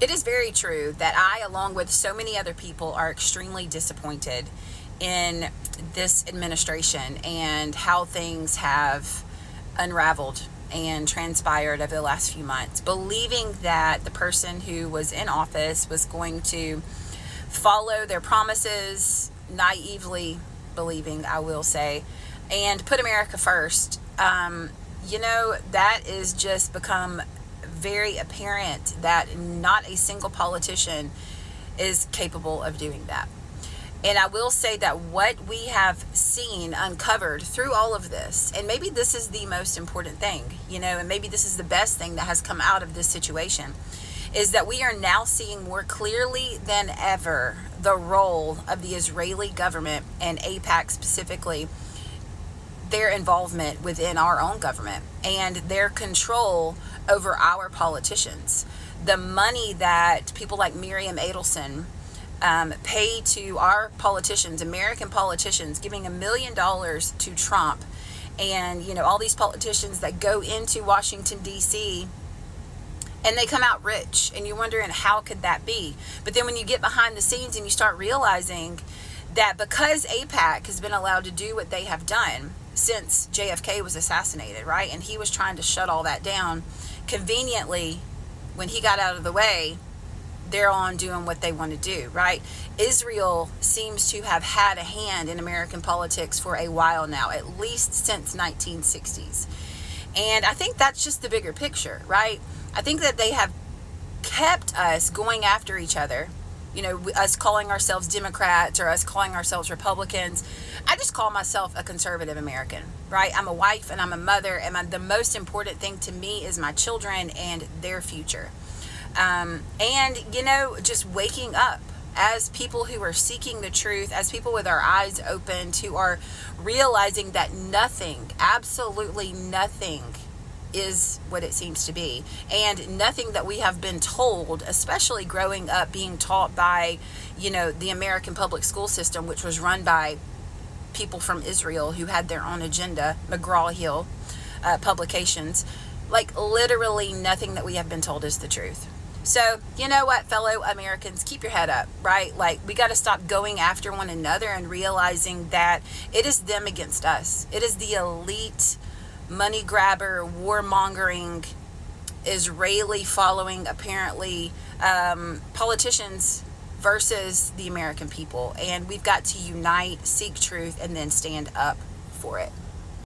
It is very true that I, along with so many other people, are extremely disappointed in this administration and how things have unraveled and transpired over the last few months, believing that the person who was in office was going to follow their promises, naively believing, I will say, and put America first. That is just become very apparent that not a single politician is capable of doing that. And I will say that what we have seen uncovered through all of this, and maybe this is the most important thing, and maybe this is the best thing that has come out of this situation, is that we are now seeing more clearly than ever the role of the Israeli government and AIPAC specifically, their involvement within our own government and their control over our politicians. The money that people like Miriam Adelson pay to our politicians, American politicians, giving $1 million to Trump, and all these politicians that go into Washington D.C. and they come out rich, and you're wondering how could that be? But then when you get behind the scenes and you start realizing that because AIPAC has been allowed to do what they have done since JFK was assassinated, right? And he was trying to shut all that down. Conveniently, when he got out of the way, they're on doing what they want to do, right? Israel seems to have had a hand in American politics for a while now, at least since 1960s. And I think that's just the bigger picture, right? I think that they have kept us going after each other, us calling ourselves Democrats or us calling ourselves Republicans. I just call myself a conservative American, right? I'm a wife and I'm a mother, and the most important thing to me is my children and their future. Just waking up as people who are seeking the truth, as people with our eyes opened, who are realizing that nothing, absolutely nothing, is what it seems to be, and nothing that we have been told, especially growing up being taught by the American public school system, which was run by people from Israel who had their own agenda, McGraw-Hill publications. Like literally nothing that we have been told is the truth. So you know what, fellow Americans, keep your head up, right? Like, we got to stop going after one another and realizing that it is them against us. It is the elite, money grabber, warmongering, Israeli following, apparently, politicians versus the American people. And we've got to unite, seek truth, and then stand up for it.